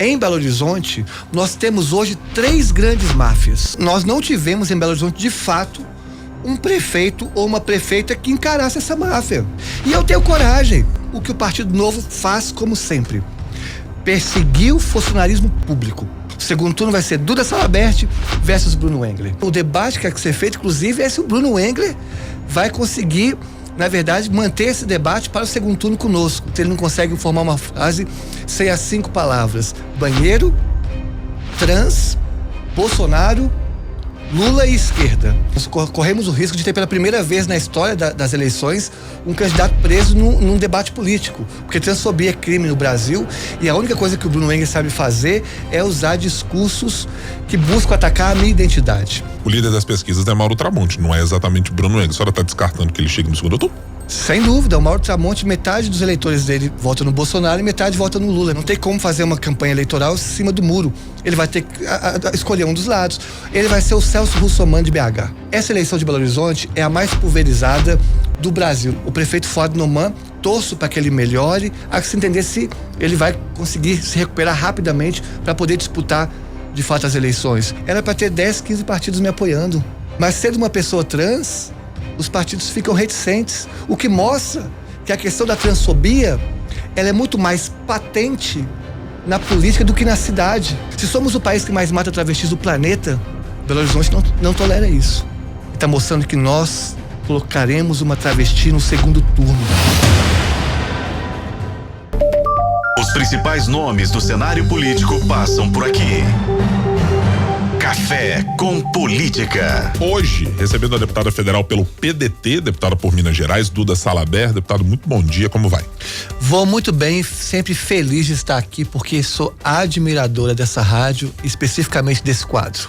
Em Belo Horizonte, nós temos hoje 3 grandes máfias. Nós não tivemos em Belo Horizonte, de fato, um prefeito ou uma prefeita que encarasse essa máfia. E eu tenho coragem. O que o Partido Novo faz, como sempre: perseguir o funcionarismo público. O segundo turno vai ser Duda Salabert versus Bruno Engler. O debate que tem que ser feito, inclusive, é se o Bruno Engler vai conseguir, na verdade, manter esse debate para o segundo turno conosco. Se ele não consegue formar uma frase sem as 5 palavras: banheiro, trans, Bolsonaro, Lula e esquerda. Nós corremos o risco de ter pela primeira vez na história das eleições um candidato preso num debate político, porque transfobia é crime no Brasil e a única coisa que o Bruno Engler sabe fazer é usar discursos que buscam atacar a minha identidade. O líder das pesquisas é Mauro Tramonte, não é exatamente Bruno Engler. A senhora está descartando que ele chegue no segundo turno? Sem dúvida, o Mauro Tramonte, metade dos eleitores dele vota no Bolsonaro e metade vota no Lula. Não tem como fazer uma campanha eleitoral em cima do muro. Ele vai ter que escolher um dos lados. Ele vai ser o Celso Russomano de BH. Essa eleição de Belo Horizonte é a mais pulverizada do Brasil. O prefeito Fuad Noman, torço para que ele melhore, a se entender se ele vai conseguir se recuperar rapidamente para poder disputar de fato as eleições. Era para ter 10, 15 partidos me apoiando. Mas sendo uma pessoa trans, os partidos ficam reticentes, o que mostra que a questão da transfobia, ela é muito mais patente na política do que na cidade. Se somos o país que mais mata travestis do planeta, Belo Horizonte não tolera isso. Está mostrando que nós colocaremos uma travesti no segundo turno. Os principais nomes do cenário político passam por aqui. Café com Política. Hoje, recebendo a deputada federal pelo PDT, deputada por Minas Gerais, Duda Salabert. Deputado, muito bom dia, como vai? Vou muito bem, sempre feliz de estar aqui, porque sou admiradora dessa rádio, especificamente desse quadro.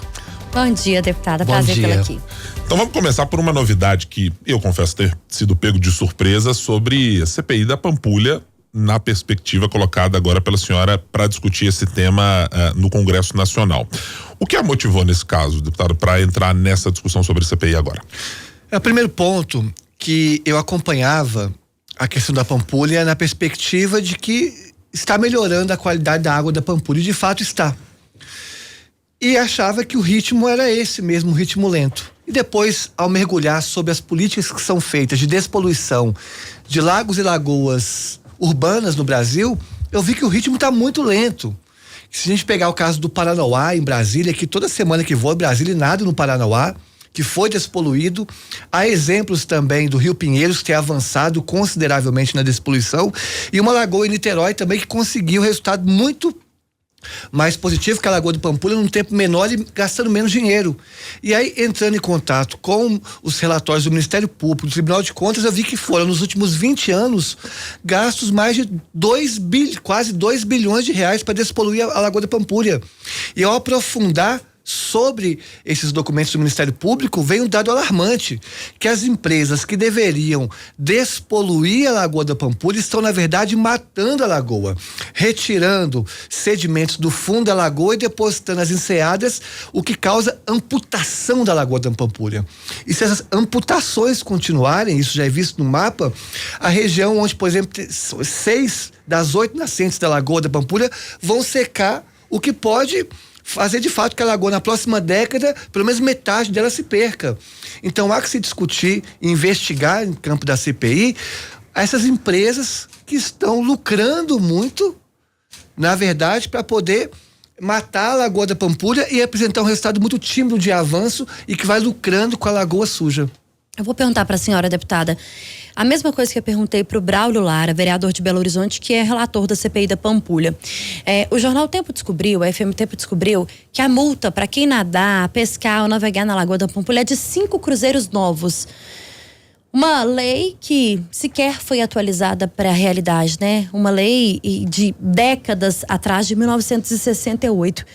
Bom dia, deputada, Bom prazer dia. tê-la aqui. Então vamos começar por uma novidade que eu confesso ter sido pego de surpresa sobre a CPI da Pampulha, na perspectiva colocada agora pela senhora para discutir esse tema no Congresso Nacional. O que a motivou nesse caso, deputado, para entrar nessa discussão sobre a CPI agora? É o primeiro ponto que eu acompanhava a questão da Pampulha na perspectiva de que está melhorando a qualidade da água da Pampulha, e de fato está. E achava que o ritmo era esse mesmo, um ritmo lento. E depois, ao mergulhar sobre as políticas que são feitas de despoluição de lagos e lagoas urbanas no Brasil, eu vi que o ritmo está muito lento. Se a gente pegar o caso do Paranauá, em Brasília, que toda semana que vou a Brasília, nada no Paranauá, que foi despoluído. Há exemplos também do Rio Pinheiros, que tem avançado consideravelmente na despoluição, e uma lagoa em Niterói também que conseguiu resultado muito mais positivo que a Lagoa do Pampulha num tempo menor e gastando menos dinheiro. E aí, entrando em contato com os relatórios do Ministério Público, do Tribunal de Contas, eu vi que foram, nos últimos 20 anos, gastos mais de quase 2 bilhões de reais para despoluir a Lagoa da Pampulha. E ao aprofundar sobre esses documentos do Ministério Público, veio um dado alarmante, que as empresas que deveriam despoluir a Lagoa da Pampulha estão, na verdade, matando a lagoa, retirando sedimentos do fundo da lagoa e depositando nas enseadas, o que causa amputação da Lagoa da Pampulha. E se essas amputações continuarem, isso já é visto no mapa, a região onde, por exemplo, 6 das 8 nascentes da Lagoa da Pampulha vão secar, o que pode fazer de fato que a lagoa na próxima década, pelo menos metade dela se perca. Então há que se discutir, investigar em campo da CPI essas empresas que estão lucrando muito, na verdade, para poder matar a Lagoa da Pampulha e apresentar um resultado muito tímido de avanço e que vai lucrando com a lagoa suja. Eu vou perguntar para a senhora, deputada, a mesma coisa que eu perguntei para o Braulio Lara, vereador de Belo Horizonte, que é relator da CPI da Pampulha. O jornal Tempo descobriu, a FM Tempo descobriu, que a multa para quem nadar, pescar ou navegar na Lagoa da Pampulha é de 5 cruzeiros novos. Uma lei que sequer foi atualizada para a realidade, né? Uma lei de décadas atrás, de 1968.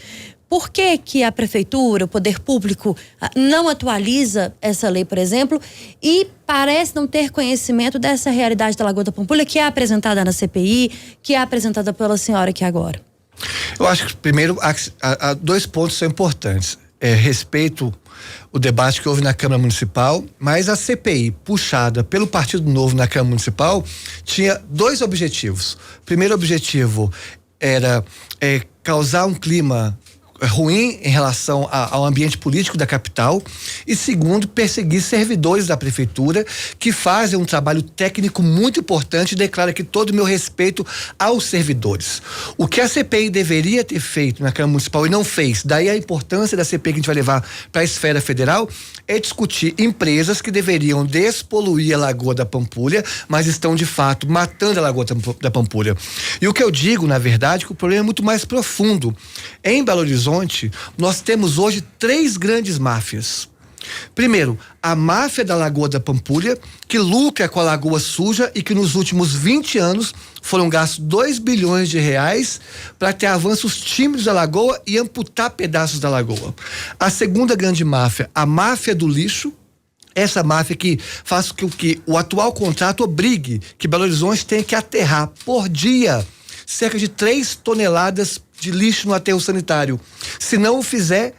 Por que a prefeitura, o poder público, não atualiza essa lei, por exemplo, e parece não ter conhecimento dessa realidade da Lagoa da Pampulha, que é apresentada na CPI, que é apresentada pela senhora aqui agora? Eu acho que, primeiro, há 2 pontos são importantes. Respeito o debate que houve na Câmara Municipal, mas a CPI, puxada pelo Partido Novo na Câmara Municipal, tinha 2 objetivos. O primeiro objetivo era causar um clima ruim em relação ao ambiente político da capital, e segundo, perseguir servidores da prefeitura que fazem um trabalho técnico muito importante, e declara que todo o meu respeito aos servidores. O que a CPI deveria ter feito na Câmara Municipal e não fez, daí a importância da CPI que a gente vai levar para a esfera federal, é discutir empresas que deveriam despoluir a Lagoa da Pampulha, mas estão de fato matando a Lagoa da Pampulha. E o que eu digo, na verdade, que o problema é muito mais profundo. Em Belo Horizonte, nós temos hoje 3 grandes máfias. Primeiro, a máfia da Lagoa da Pampulha, que lucra com a Lagoa Suja e que nos últimos 20 anos foram gastos 2 bilhões de reais para ter avanços tímidos da Lagoa e amputar pedaços da Lagoa. A segunda grande máfia, a máfia do lixo, essa máfia que faz com que o atual contrato obrigue que Belo Horizonte tenha que aterrar por dia cerca de 3 toneladas de lixo no aterro sanitário. Se não o fizer,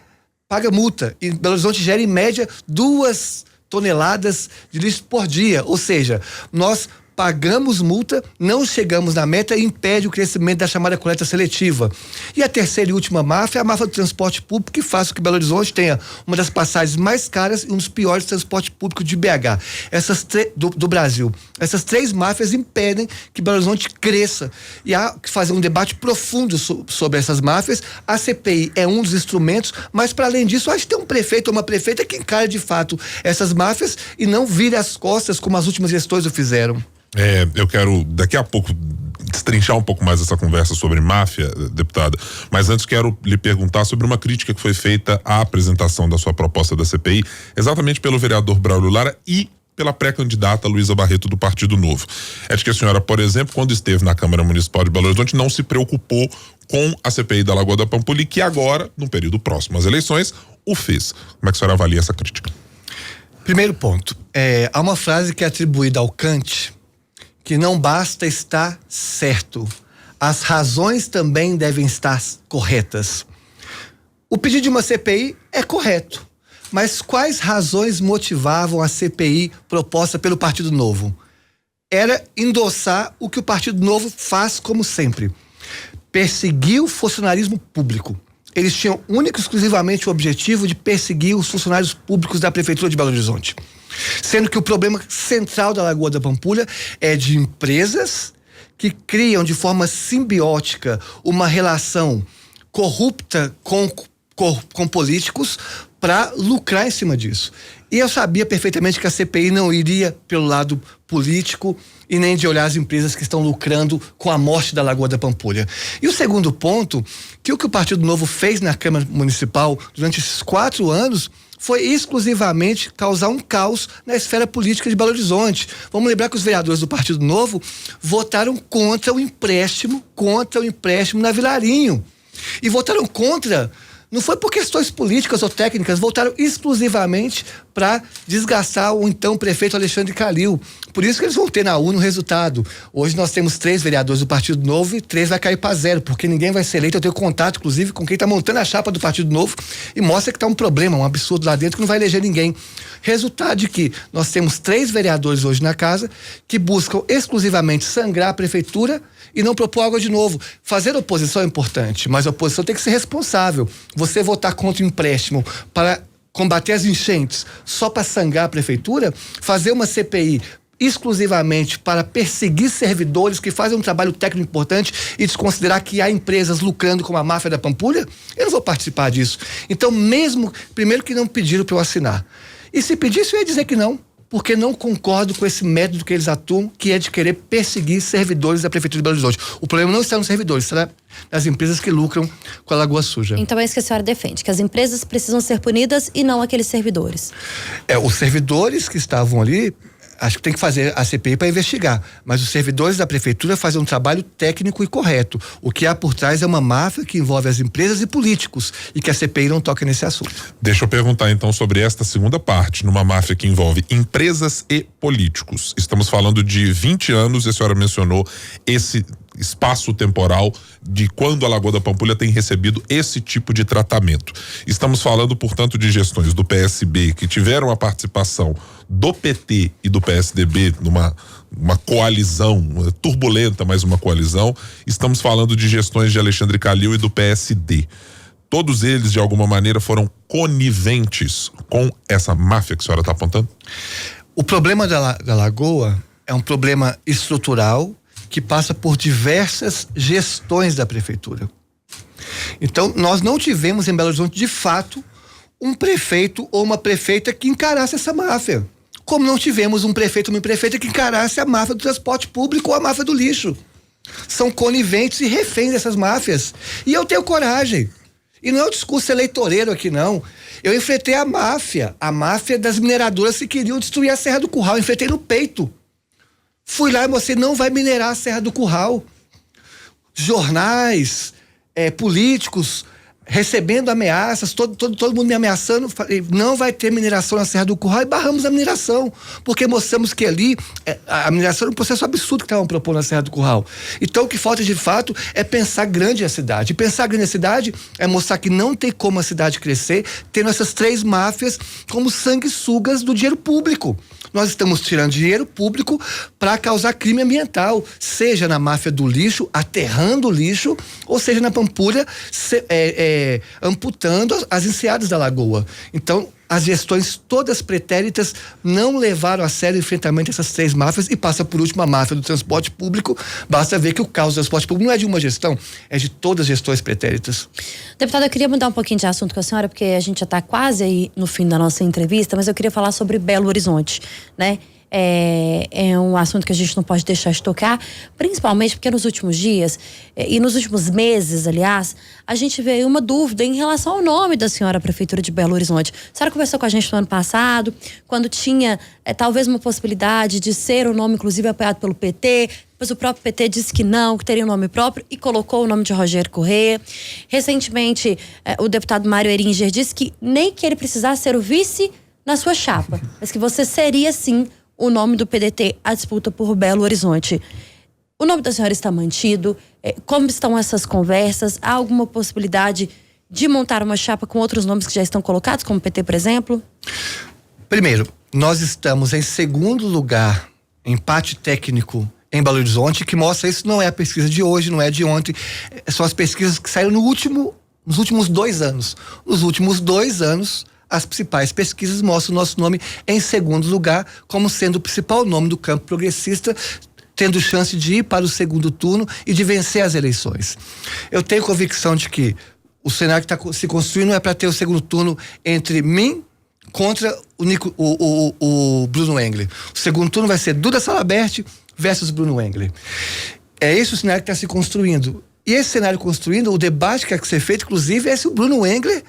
paga multa. E Belo Horizonte gera em média 2 toneladas de lixo por dia. Ou seja, nós pagamos multa, não chegamos na meta e impede o crescimento da chamada coleta seletiva. E a terceira e última máfia é a máfia do transporte público, que faz com que Belo Horizonte tenha uma das passagens mais caras e um dos piores transportes públicos de BH. Do Brasil. Essas 3 máfias impedem que Belo Horizonte cresça. E há que fazer um debate profundo sobre essas máfias. A CPI é um dos instrumentos, mas para além disso, acho que tem um prefeito ou uma prefeita que encara de fato essas máfias e não vire as costas como as últimas gestões o fizeram. Eu quero daqui a pouco destrinchar um pouco mais essa conversa sobre máfia, deputada, mas antes quero lhe perguntar sobre uma crítica que foi feita à apresentação da sua proposta da CPI, exatamente pelo vereador Braulio Lara e pela pré-candidata Luísa Barreto do Partido Novo. É de que a senhora, por exemplo, quando esteve na Câmara Municipal de Belo Horizonte, não se preocupou com a CPI da Lagoa da Pampulha e que agora, no período próximo às eleições, o fez. Como é que a senhora avalia essa crítica? Primeiro ponto, há uma frase que é atribuída ao Kant, que não basta estar certo, as razões também devem estar corretas. O pedido de uma CPI é correto, mas quais razões motivavam a CPI proposta pelo Partido Novo? Era endossar o que o Partido Novo faz como sempre: perseguir o funcionarismo público. Eles tinham único e exclusivamente o objetivo de perseguir os funcionários públicos da Prefeitura de Belo Horizonte. Sendo que o problema central da Lagoa da Pampulha é de empresas que criam de forma simbiótica uma relação corrupta com políticos para lucrar em cima disso. E eu sabia perfeitamente que a CPI não iria pelo lado político e nem de olhar as empresas que estão lucrando com a morte da Lagoa da Pampulha. E o segundo ponto, que o Partido Novo fez na Câmara Municipal durante esses 4 anos foi exclusivamente causar um caos na esfera política de Belo Horizonte. Vamos lembrar que os vereadores do Partido Novo votaram contra o empréstimo na Vilarinho. E votaram contra, não foi por questões políticas ou técnicas, votaram exclusivamente para desgastar o então prefeito Alexandre Calil. Por isso que eles vão ter na UNA o resultado. Hoje nós temos 3 vereadores do Partido Novo e 3 vai cair para 0, porque ninguém vai ser eleito. Eu tenho contato, inclusive, com quem está montando a chapa do Partido Novo e mostra que está um problema, um absurdo lá dentro que não vai eleger ninguém. Resultado de que nós temos 3 vereadores hoje na casa que buscam exclusivamente sangrar a prefeitura e não propor algo de novo. Fazer oposição é importante, mas a oposição tem que ser responsável. Você votar contra o empréstimo para combater as enchentes só para sangrar a prefeitura, fazer uma CPI exclusivamente para perseguir servidores que fazem um trabalho técnico importante e desconsiderar que há empresas lucrando com a máfia da Pampulha, eu não vou participar disso. Então, primeiro que não pediram para eu assinar. E se pedisse, eu ia dizer que não, porque não concordo com esse método que eles atuam, que é de querer perseguir servidores da Prefeitura de Belo Horizonte. O problema não está nos servidores, está nas empresas que lucram com a Lagoa Suja. Então é isso que a senhora defende, que as empresas precisam ser punidas e não aqueles servidores. Os servidores que estavam ali, acho que tem que fazer a CPI para investigar, mas os servidores da prefeitura fazem um trabalho técnico e correto. O que há por trás é uma máfia que envolve as empresas e políticos e que a CPI não toca nesse assunto. Deixa eu perguntar então sobre esta segunda parte, numa máfia que envolve empresas e políticos. Estamos falando de 20 anos e a senhora mencionou esse espaço temporal de quando a Lagoa da Pampulha tem recebido esse tipo de tratamento. Estamos falando, portanto, de gestões do PSB que tiveram a participação do PT e do PSDB numa coalizão turbulenta, mas uma coalizão. Estamos falando de gestões de Alexandre Calil e do PSD. Todos eles, de alguma maneira, foram coniventes com essa máfia que a senhora está apontando? O problema da Lagoa é um problema estrutural que passa por diversas gestões da prefeitura. Então, nós não tivemos em Belo Horizonte, de fato, um prefeito ou uma prefeita que encarasse essa máfia. Como não tivemos um prefeito ou uma prefeita que encarasse a máfia do transporte público ou a máfia do lixo. São coniventes e reféns dessas máfias. E eu tenho coragem. E não é um discurso eleitoreiro aqui, não. Eu enfrentei a máfia das mineradoras que queriam destruir a Serra do Curral. Eu enfrentei no peito. Fui lá e mostrei, não vai minerar a Serra do Curral. Jornais, políticos recebendo ameaças, todo mundo me ameaçando. Falei, não vai ter mineração na Serra do Curral, e barramos a mineração, porque mostramos que ali a mineração era um processo absurdo que estavam propondo na Serra do Curral. Então o que falta de fato é pensar grande a cidade. E pensar grande a cidade é mostrar que não tem como a cidade crescer tendo essas três máfias como sanguessugas do dinheiro público. Nós estamos tirando dinheiro público para causar crime ambiental, seja na máfia do lixo, aterrando o lixo, ou seja na Pampulha, amputando as enseadas da lagoa. Então, as gestões todas pretéritas não levaram a sério o enfrentamento dessas três máfias, e passa por último a máfia do transporte público. Basta ver que o caos do transporte público não é de uma gestão, é de todas as gestões pretéritas. Deputada, eu queria mudar um pouquinho de assunto com a senhora, porque a gente já está quase aí no fim da nossa entrevista, mas eu queria falar sobre Belo Horizonte, né? É um assunto que a gente não pode deixar de tocar, principalmente porque nos últimos dias e nos últimos meses, aliás, a gente vê uma dúvida em relação ao nome da senhora prefeitura de Belo Horizonte. A senhora conversou com a gente no ano passado, quando tinha talvez uma possibilidade de ser um nome inclusive apoiado pelo PT, depois o próprio PT disse que não, que teria um nome próprio e colocou o nome de Rogério Corrêa. Recentemente, o deputado Mário Eringer disse que nem que ele precisasse ser o vice na sua chapa, mas que você seria sim o nome do PDT à disputa por Belo Horizonte. O nome da senhora está mantido? Como estão essas conversas? Há alguma possibilidade de montar uma chapa com outros nomes que já estão colocados, como o PT, por exemplo? Primeiro, nós estamos em segundo lugar, empate técnico em Belo Horizonte, que mostra isso. Não é a pesquisa de hoje, não é de ontem, são as pesquisas que saíram nos últimos 2 anos. Nos últimos 2 anos, as principais pesquisas mostram o nosso nome em segundo lugar, como sendo o principal nome do campo progressista, tendo chance de ir para o segundo turno e de vencer as eleições. Eu tenho convicção de que o cenário que está se construindo é para ter o segundo turno entre mim contra o Bruno Engler. O segundo turno vai ser Duda Salabert versus Bruno Engler. É esse o cenário que está se construindo. E esse cenário construindo, o debate que tem que ser feito, inclusive, é se o Bruno Engler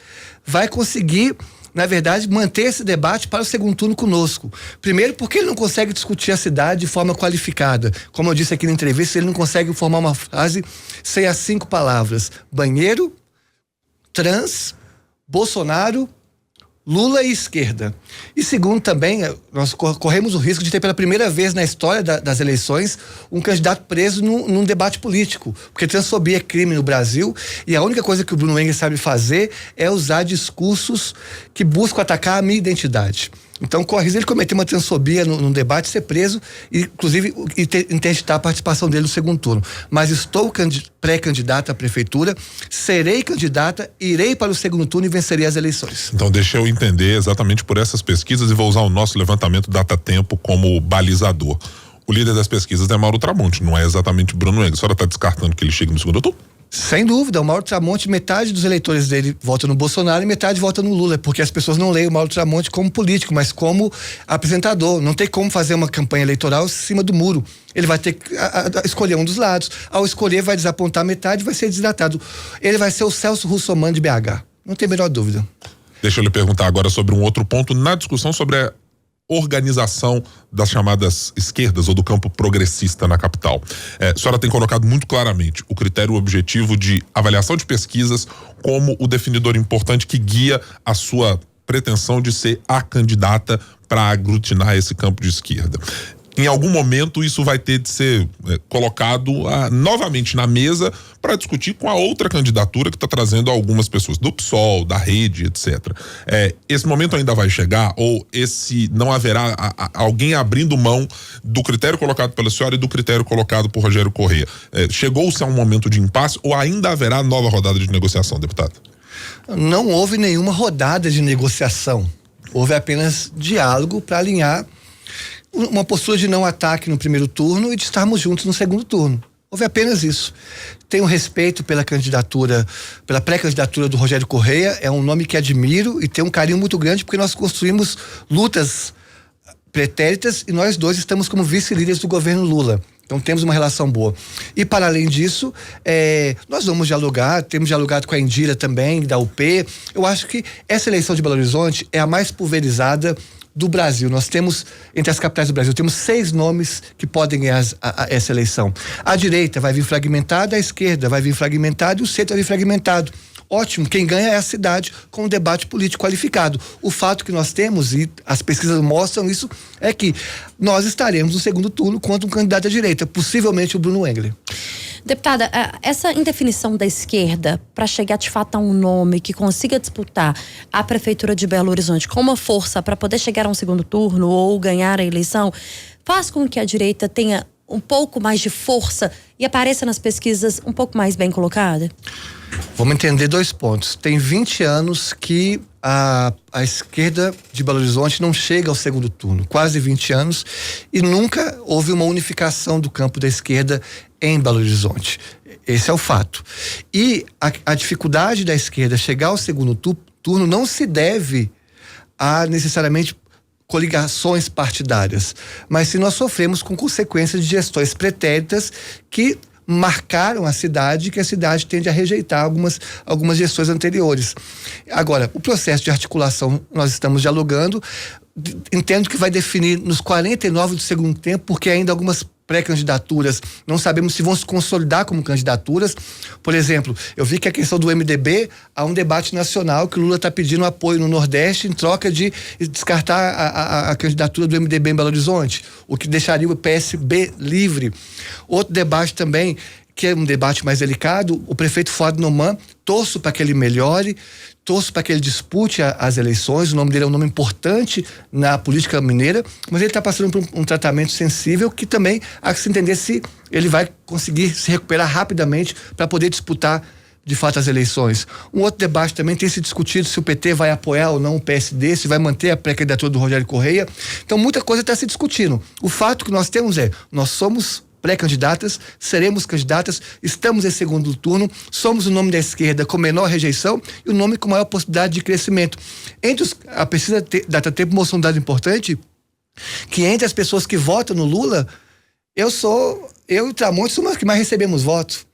vai conseguir, na verdade, manter esse debate para o segundo turno conosco. Primeiro, porque ele não consegue discutir a cidade de forma qualificada. Como eu disse aqui na entrevista, ele não consegue formar uma frase sem as 5 palavras: banheiro, trans, Bolsonaro, Lula e esquerda. E segundo, também, nós corremos o risco de ter pela primeira vez na história das eleições um candidato preso num debate político, porque transfobia é crime no Brasil, e a única coisa que o Bruno Engler sabe fazer é usar discursos que buscam atacar a minha identidade. Então corre risco ele cometer uma transfobia num debate, ser preso e inclusive interditar a participação dele no segundo turno. Mas estou pré-candidata à prefeitura, serei candidata, irei para o segundo turno e vencerei as eleições. Então deixa eu entender exatamente por essas pesquisas, e vou usar o nosso levantamento Datatempo como balizador. O líder das pesquisas é Mauro Tramonte, não é exatamente Bruno Engler. A senhora está descartando que ele chegue no segundo turno? Sem dúvida, o Mauro Tramonte, metade dos eleitores dele vota no Bolsonaro e metade vota no Lula, porque as pessoas não leem o Mauro Tramonte como político, mas como apresentador. Não tem como fazer uma campanha eleitoral em cima do muro. Ele vai ter que escolher um dos lados. Ao escolher, vai desapontar metade e vai ser desidratado. Ele vai ser o Celso Russomano de BH. Não tem a menor dúvida. Deixa eu lhe perguntar agora sobre um outro ponto na discussão sobre a organização das chamadas esquerdas ou do campo progressista na capital. A senhora tem colocado muito claramente o critério objetivo de avaliação de pesquisas como o definidor importante que guia a sua pretensão de ser a candidata para aglutinar esse campo de esquerda. em algum momento isso vai ter de ser colocado novamente na mesa para discutir com a outra candidatura que está trazendo algumas pessoas do PSOL, da rede, etc. Esse momento ainda vai chegar, ou não haverá alguém abrindo mão do critério colocado pela senhora e do critério colocado por Rogério Correia? Chegou-se a um momento de impasse ou ainda haverá nova rodada de negociação, deputado? Não houve nenhuma rodada de negociação. Houve apenas diálogo para alinhar uma postura de não ataque no primeiro turno e de estarmos juntos no segundo turno. Houve apenas isso. Tenho respeito pela candidatura, pela pré-candidatura do Rogério Correia, é um nome que admiro e tenho um carinho muito grande porque nós construímos lutas pretéritas e nós dois estamos como vice-líderes do governo Lula. Então temos uma relação boa. E para além disso, nós vamos dialogar, temos dialogado com a Indira também, da UP. Eu acho que essa eleição de Belo Horizonte é a mais pulverizada do Brasil. Nós temos, entre as capitais do Brasil, temos 6 nomes que podem ganhar essa eleição. A direita vai vir fragmentada, a esquerda vai vir fragmentada e o centro vai vir fragmentado. Ótimo, quem ganha é a cidade com um debate político qualificado. O fato que nós temos, e as pesquisas mostram isso, é que nós estaremos no segundo turno contra um candidato à direita, possivelmente o Bruno Engler. Deputada, essa indefinição da esquerda para chegar de fato a um nome que consiga disputar a prefeitura de Belo Horizonte com uma força para poder chegar a um segundo turno ou ganhar a eleição, faz com que a direita tenha um pouco mais de força e apareça nas pesquisas um pouco mais bem colocada? Vamos entender 2 pontos. Tem 20 anos que a esquerda de Belo Horizonte não chega ao segundo turno, quase 20 anos, e nunca houve uma unificação do campo da esquerda em Belo Horizonte. Esse é o fato. E a dificuldade da esquerda chegar ao segundo turno não se deve a necessariamente coligações partidárias, mas se nós sofremos com consequências de gestões pretéritas que marcaram a cidade, que a cidade tende a rejeitar algumas gestões anteriores. Agora, o processo de articulação, nós estamos dialogando, entendo que vai definir nos 49 do segundo tempo, porque ainda algumas pré-candidaturas, não sabemos se vão se consolidar como candidaturas. Por exemplo, eu vi que a questão do MDB, há um debate nacional que o Lula está pedindo apoio no Nordeste em troca de descartar a candidatura do MDB em Belo Horizonte, o que deixaria o PSB livre. Outro debate também, que é um debate mais delicado, o prefeito Fuad Noman, torço para que ele melhore, torço para que ele dispute as eleições, o nome dele é um nome importante na política mineira, mas ele está passando por um tratamento sensível que também há que se entender se ele vai conseguir se recuperar rapidamente para poder disputar de fato as eleições. Um outro debate também tem se discutido se o PT vai apoiar ou não o PSD, se vai manter a pré-candidatura do Rogério Correia. Então muita coisa está se discutindo. O fato que nós temos nós somos pré-candidatas, seremos candidatas, estamos em segundo turno, somos o nome da esquerda com menor rejeição e o nome com maior possibilidade de crescimento. A pesquisa Datatempo mostrou um dado importante, que entre as pessoas que votam no Lula, eu e o Tramonte somos as que mais recebemos votos.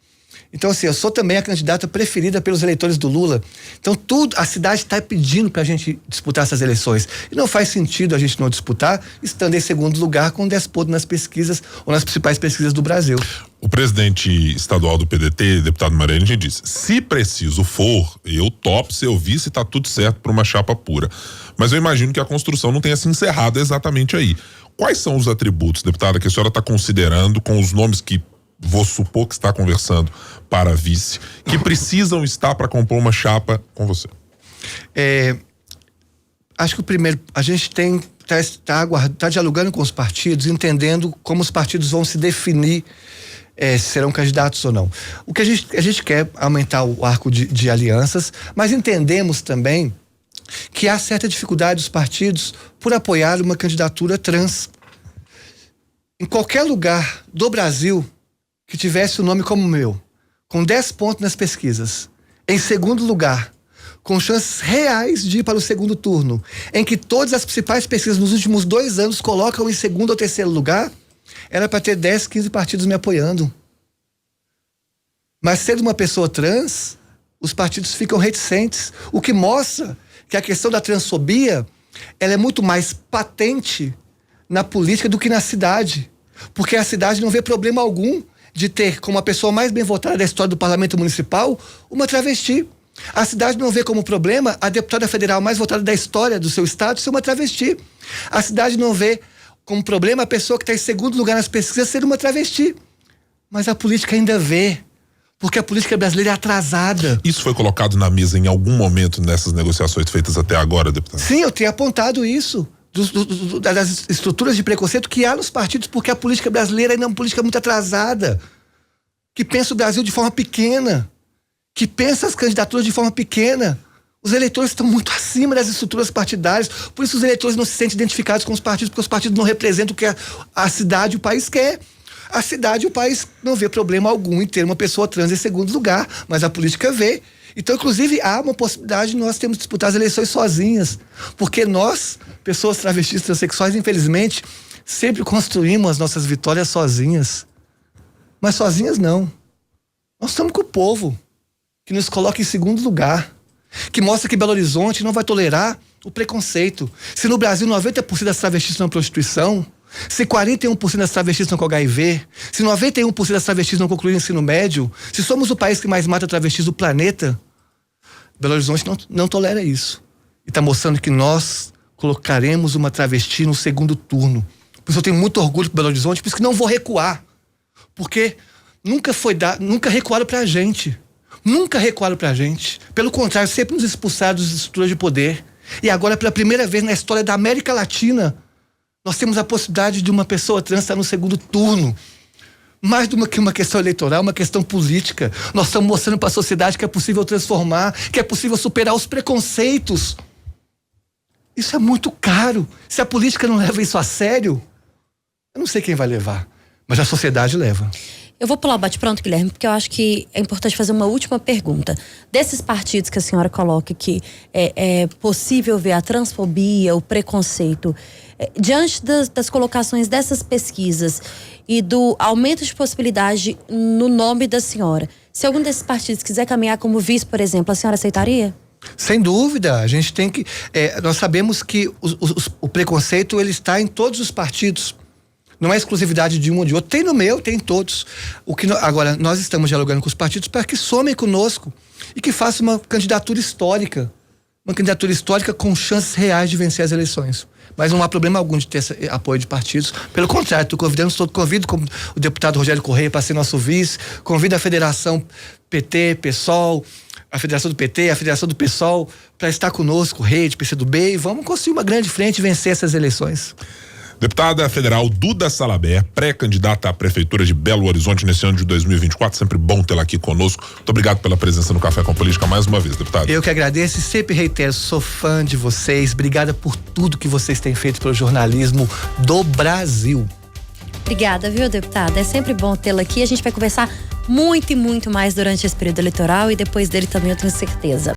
Então, assim, eu sou também a candidata preferida pelos eleitores do Lula. Então, a cidade está pedindo para a gente disputar essas eleições. E não faz sentido a gente não disputar, estando em segundo lugar com 10 pontos nas pesquisas, ou nas principais pesquisas do Brasil. O presidente estadual do PDT, deputado Maranhão, disse: se preciso for, eu topo ser o vice e tá tudo certo para uma chapa pura. Mas eu imagino que a construção não tenha se encerrado exatamente aí. Quais são os atributos, deputada, que a senhora está considerando com os nomes que vou supor que está conversando para vice, que precisam estar para compor uma chapa com você? Acho que o primeiro, a gente tá dialogando com os partidos, entendendo como os partidos vão se definir, se serão candidatos ou não. O que a gente quer aumentar o arco de alianças, mas entendemos também que há certa dificuldade dos partidos por apoiar uma candidatura trans. Em qualquer lugar do Brasil que tivesse o nome como o meu, com 10 pontos nas pesquisas, em segundo lugar, com chances reais de ir para o segundo turno, em que todas as principais pesquisas nos últimos 2 anos colocam em segundo ou terceiro lugar, era para ter 10, 15 partidos me apoiando. Mas sendo uma pessoa trans, os partidos ficam reticentes, o que mostra que a questão da transfobia, ela é muito mais patente na política do que na cidade, porque a cidade não vê problema algum de ter como a pessoa mais bem votada da história do parlamento municipal uma travesti. A cidade não vê como problema a deputada federal mais votada da história do seu estado ser uma travesti. A cidade não vê como problema a pessoa que está em segundo lugar nas pesquisas ser uma travesti. Mas a política ainda vê, porque a política brasileira é atrasada. Isso foi colocado na mesa em algum momento nessas negociações feitas até agora, deputado? Sim, eu tenho apontado isso. Das estruturas de preconceito que há nos partidos, porque a política brasileira ainda é uma política muito atrasada, que pensa o Brasil de forma pequena, que pensa as candidaturas de forma pequena. Os eleitores estão muito acima das estruturas partidárias, por isso os eleitores não se sentem identificados com os partidos, porque os partidos não representam o que a cidade e o país quer. A cidade e o país não vê problema algum em ter uma pessoa trans em segundo lugar, mas a política vê. Então, inclusive, há uma possibilidade de nós termos disputado as eleições sozinhas, porque nós, pessoas travestis, transexuais, infelizmente, sempre construímos as nossas vitórias sozinhas. Mas sozinhas não. Nós estamos com o povo, que nos coloca em segundo lugar, que mostra que Belo Horizonte não vai tolerar o preconceito. Se no Brasil 90% das travestis estão na prostituição, se 41% das travestis estão com HIV, se 91% das travestis não concluíram o ensino médio, se somos o país que mais mata travestis do planeta, Belo Horizonte não tolera isso. E está mostrando que nós colocaremos uma travesti no segundo turno. Por isso eu tenho muito orgulho por Belo Horizonte, por isso que não vou recuar. Porque nunca recuaram pra gente. Nunca recuaram pra gente. Pelo contrário, sempre nos expulsaram das estruturas de poder. E agora, pela primeira vez na história da América Latina, nós temos a possibilidade de uma pessoa trans estar no segundo turno. Mais do que uma questão eleitoral, uma questão política. Nós estamos mostrando para a sociedade que é possível transformar, que é possível superar os preconceitos. Isso é muito caro. Se a política não leva isso a sério, eu não sei quem vai levar, mas a sociedade leva. Eu vou pular o bate-pronto, Guilherme, porque eu acho que é importante fazer uma última pergunta. Desses partidos que a senhora coloca que é possível ver a transfobia, o preconceito, diante das colocações dessas pesquisas e do aumento de possibilidade no nome da senhora, se algum desses partidos quiser caminhar como vice, por exemplo, a senhora aceitaria? Sem dúvida, a gente tem que... nós sabemos que o preconceito ele está em todos os partidos. Não é exclusividade de um ou de outro. Tem no meu, tem em todos. Agora, nós estamos dialogando com os partidos para que somem conosco e que façam uma candidatura histórica. Uma candidatura histórica com chances reais de vencer as eleições. Mas não há problema algum de ter esse apoio de partidos. Pelo contrário, convido como o deputado Rogério Correia para ser nosso vice, convido a Federação PT, PSOL, a Federação do PT, a Federação do PSOL, para estar conosco, Rede, PCdoB, e vamos construir uma grande frente e vencer essas eleições. Deputada federal Duda Salabert, pré-candidata à Prefeitura de Belo Horizonte nesse ano de 2024, sempre bom tê-la aqui conosco. Muito obrigado pela presença no Café com Política mais uma vez, deputada. Eu que agradeço e sempre reitero, sou fã de vocês, obrigada por tudo que vocês têm feito pelo jornalismo do Brasil. Obrigada, viu, deputada? É sempre bom tê-la aqui. A gente vai conversar muito e muito mais durante esse período eleitoral e depois dele também, eu tenho certeza.